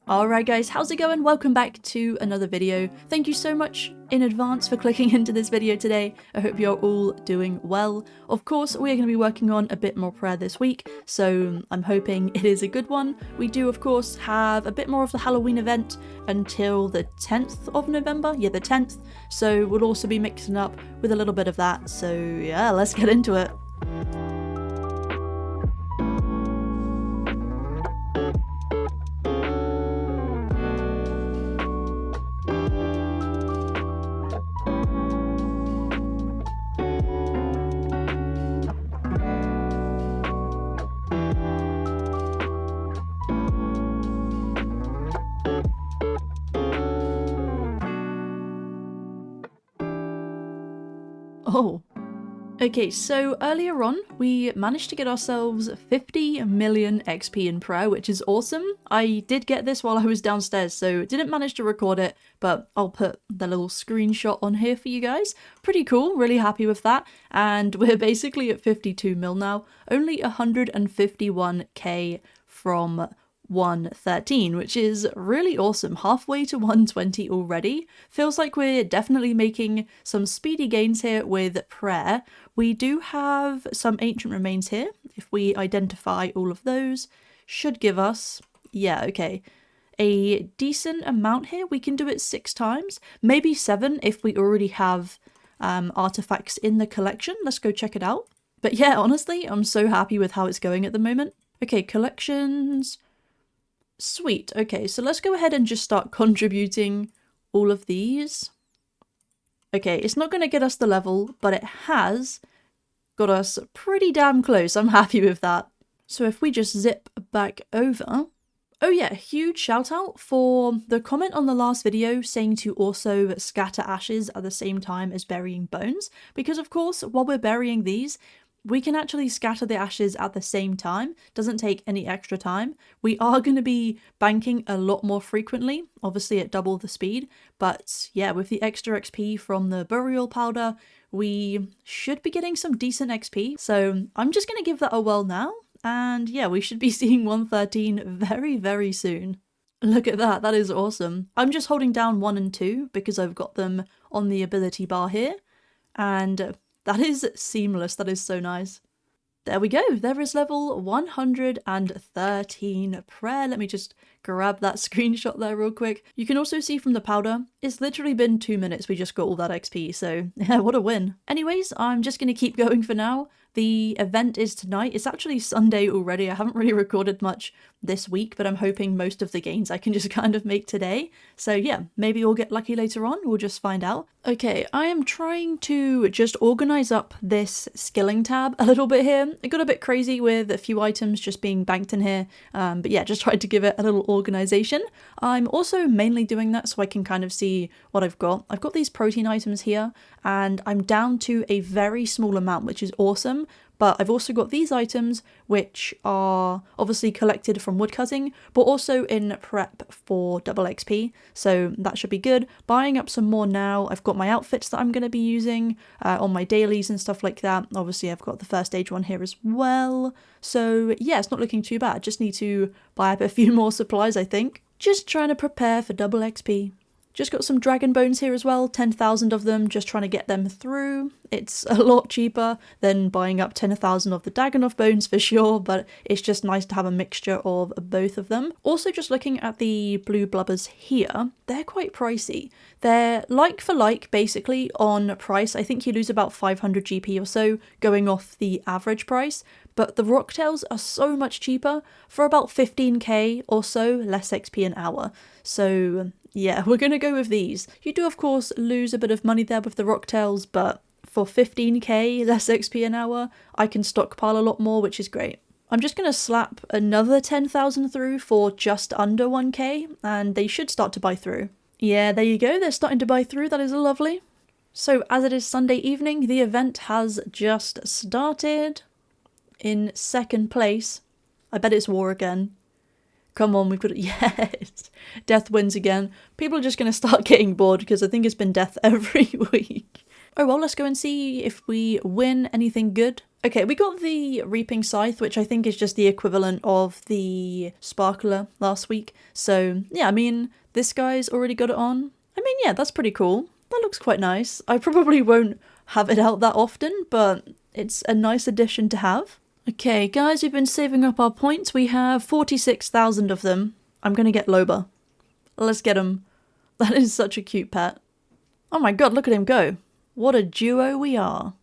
Alright guys, how's it going? Welcome back to another video. Thank you so much in advance for clicking into this video today. I hope you're all doing well. Of course, we are going to be working on a bit more prayer this week, so I'm hoping it is a good one. We do, of course, have a bit more of the Halloween event until the 10th of November. Yeah, the 10th. So we'll also be mixing up with a little bit of that. So yeah, let's get into it. Oh. Okay, so earlier on, we managed to get ourselves 50 million XP in prayer, which is awesome. I did get this while I was downstairs, so didn't manage to record it, but I'll put the little screenshot on here for you guys. Pretty cool, really happy with that. And we're basically at 52 mil now, only 151k from 113, which is really awesome. Halfway to 120 already. Feels like we're definitely making some speedy gains here with prayer. We do have some ancient remains here. If we identify all of those, should give us, yeah, okay, a decent amount here. We can do it 6 times, maybe 7 if we already have artifacts in the collection. Let's go check it out. But yeah, honestly, I'm so happy with how it's going at the moment. Okay, collections. Sweet. Okay, so let's go ahead and just start contributing all of these. Okay, it's not going to get us the level, but it has got us pretty damn close. I'm happy with that. So if we just zip back over. Oh yeah, huge shout out for the comment on the last video saying to also scatter ashes at the same time as burying bones. Because of course, while we're burying these, we can actually scatter the ashes at the same time. Doesn't take any extra time. We are going to be banking a lot more frequently, obviously at double the speed. But yeah, with the extra XP from the burial powder, we should be getting some decent XP. So I'm just going to give that a whirl now. And yeah, we should be seeing 113 very, very soon. Look at that, that is awesome. I'm just holding down 1 and 2 because I've got them on the ability bar here. And that is seamless, that is so nice. There we go, there is level 113 prayer. Let me just grab that screenshot there real quick. You can also see from the powder, it's literally been 2 minutes we just got all that XP, so yeah, what a win. Anyways, I'm just going to keep going for now. The event is tonight. It's actually Sunday already. I haven't really recorded much this week, but I'm hoping most of the gains I can just kind of make today. So yeah, maybe we'll get lucky later on. We'll just find out. Okay, I am trying to just organize up this skilling tab a little bit here. It got a bit crazy with a few items just being banked in here. But yeah, just tried to give it a little organization. I'm also mainly doing that so I can kind of see what I've got. I've got these protein items here and I'm down to a very small amount, which is awesome. But I've also got these items which are obviously collected from woodcutting, but also in prep for double XP. So that should be good. Buying up some more now. I've got my outfits that I'm going to be using on my dailies and stuff like that. Obviously, I've got the first stage one here as well. So yeah, it's not looking too bad. Just need to buy up a few more supplies, I think. Just trying to prepare for double XP. Just got some dragon bones here as well, 10,000 of them, just trying to get them through. It's a lot cheaper than buying up 10,000 of the Dagonoth bones for sure, but it's just nice to have a mixture of both of them. Also just looking at the blue blubbers here, they're quite pricey. They're like for like basically on price. I think you lose about 500 GP or so going off the average price, but the rocktails are so much cheaper for about 15k or so less XP an hour. So yeah, we're going to go with these. You do, of course, lose a bit of money there with the rocktails, but for 15k less XP an hour, I can stockpile a lot more, which is great. I'm just going to slap another 10,000 through for just under 1k, and they should start to buy through. Yeah, there you go. They're starting to buy through. That is lovely. So as it is Sunday evening, the event has just started. In second place, I bet it's war again. Come on, we've got it. Yes, death wins again. People are just going to start getting bored because I think it's been death every week. Oh well, let's go and see if we win anything good. Okay, we got the Reaping Scythe, which I think is just the equivalent of the Sparkler last week. So yeah, I mean, this guy's already got it on. I mean, yeah, that's pretty cool. That looks quite nice. I probably won't have it out that often, but it's a nice addition to have. Okay, guys, we've been saving up our points. We have 46,000 of them. I'm gonna get Loba. Let's get him. That is such a cute pet. Oh my god, look at him go. What a duo we are.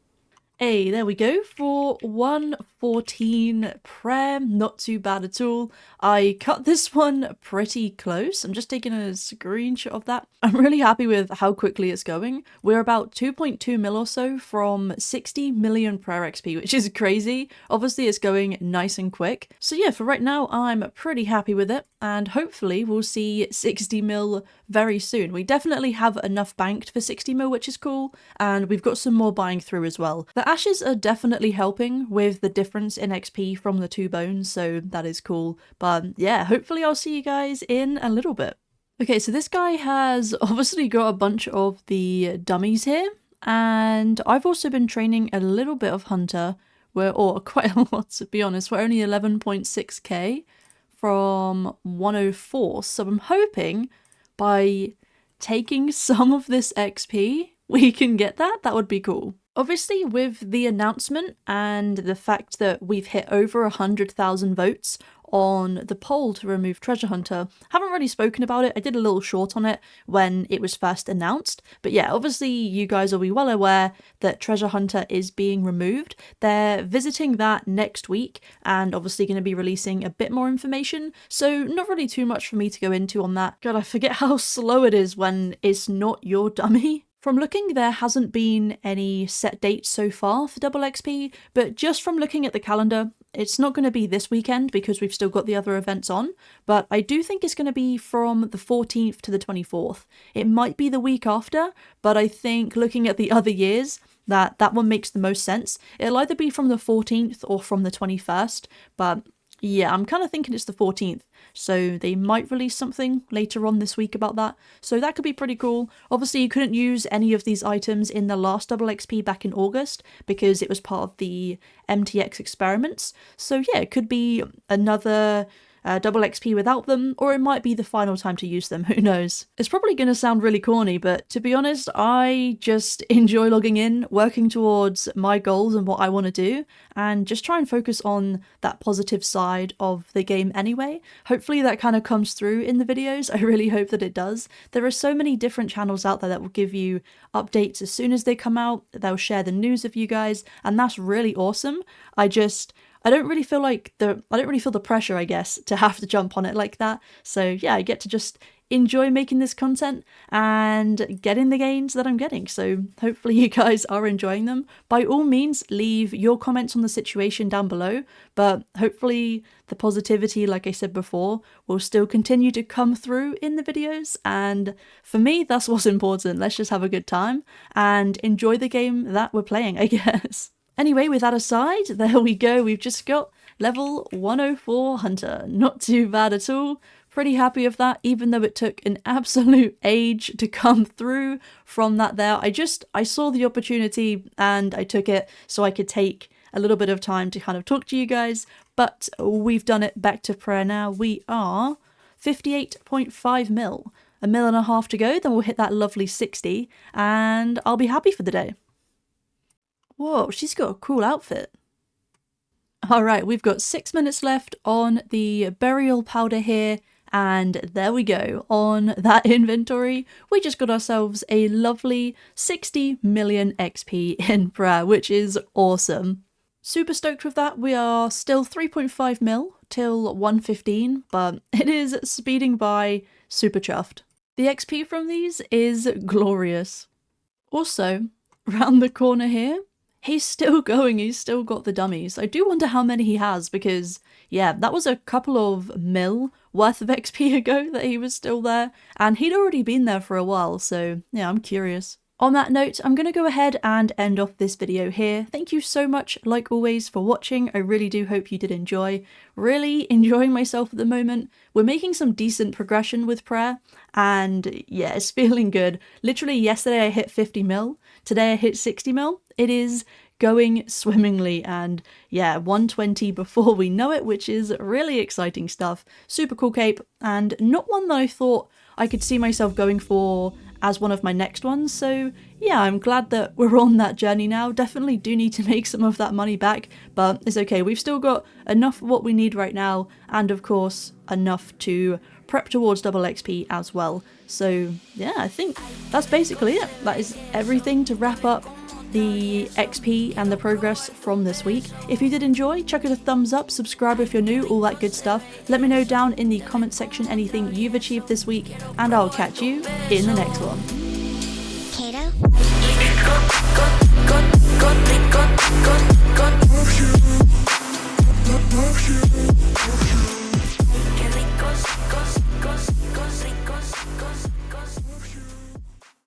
Hey, there we go for 114 prayer. Not too bad at all. I cut this one pretty close. I'm just taking a screenshot of that. I'm really happy with how quickly it's going. We're about 2.2 mil or so from 60 million prayer XP, which is crazy. Obviously, it's going nice and quick. So yeah, for right now, I'm pretty happy with it. And hopefully we'll see 60 mil very soon. We definitely have enough banked for 60 mil, which is cool. And we've got some more buying through as well. The ashes are definitely helping with the difference in XP from the 2 bones, so that is cool. But yeah, hopefully I'll see you guys in a little bit. Okay, so this guy has obviously got a bunch of the dummies here, and I've also been training a little bit of Hunter, or quite a lot to be honest. We're only 11.6k from 104, so I'm hoping by taking some of this XP we can get that. That would be cool. Obviously, with the announcement and the fact that we've hit over 100,000 votes on the poll to remove Treasure Hunter, haven't really spoken about it. I did a little short on it when it was first announced. But yeah, obviously you guys will be well aware that Treasure Hunter is being removed. They're visiting that next week and obviously going to be releasing a bit more information. So not really too much for me to go into on that. God, I forget how slow it is when it's not your dummy. From looking, there hasn't been any set dates so far for double XP, but just from looking at the calendar, it's not going to be this weekend because we've still got the other events on, but I do think it's going to be from the 14th to the 24th. It might be the week after, but I think looking at the other years, that one makes the most sense. It'll either be from the 14th or from the 21st, but yeah, I'm kind of thinking it's the 14th, so they might release something later on this week about that, so that could be pretty cool. Obviously, you couldn't use any of these items in the last double XP back in August, because it was part of the MTX experiments, so yeah, it could be another double XP without them, or it might be the final time to use them, who knows. It's probably going to sound really corny, but to be honest, I just enjoy logging in, working towards my goals and what I want to do, and just try and focus on that positive side of the game anyway. Hopefully that kind of comes through in the videos. I really hope that it does. There are so many different channels out there that will give you updates as soon as they come out. They'll share the news with you guys, and that's really awesome. I don't really feel the pressure, I guess, to have to jump on it like that. So yeah, I get to just enjoy making this content and getting the gains that I'm getting. So hopefully you guys are enjoying them. By all means, leave your comments on the situation down below, but hopefully the positivity, like I said before, will still continue to come through in the videos. And for me, that's what's important. Let's just have a good time and enjoy the game that we're playing, I guess. Anyway, with that aside, there we go. We've just got level 104 Hunter. Not too bad at all. Pretty happy with that, even though it took an absolute age to come through from that there. I saw the opportunity and I took it so I could take a little bit of time to kind of talk to you guys. But we've done it. Back to prayer now. We are 58.5 mil. A mil and a half to go, then we'll hit that lovely 60 and I'll be happy for the day. Whoa, she's got a cool outfit. Alright, we've got 6 minutes left on the burial powder here, and there we go. On that inventory, we just got ourselves a lovely 60 million XP in prayer, which is awesome. Super stoked with that. We are still 3.5 mil till 115, but it is speeding by, super chuffed. The XP from these is glorious. Also, round the corner here, he's still going, he's still got the dummies. I do wonder how many he has because, yeah, that was a couple of mil worth of XP ago that he was still there, and he'd already been there for a while, so yeah, I'm curious. On that note, I'm going to go ahead and end off this video here. Thank you so much, like always, for watching. I really do hope you did enjoy. Really enjoying myself at the moment. We're making some decent progression with prayer, and yeah, it's feeling good. Literally yesterday I hit 50 mil, today I hit 60 mil. It is going swimmingly, and yeah, 120 before we know it, which is really exciting stuff. Super cool cape, and not one that I thought I could see myself going for as one of my next ones, so yeah, I'm glad that we're on that journey now. Definitely do need to make some of that money back, but it's okay, we've still got enough of what we need right now, and of course enough to prep towards double XP as well. So yeah, I think that's basically it. That is everything to wrap up the XP and the progress from this week. If you did enjoy, chuck it a thumbs up, subscribe if you're new, all that good stuff. Let me know down in the comment section anything you've achieved this week, and I'll catch you in the next one.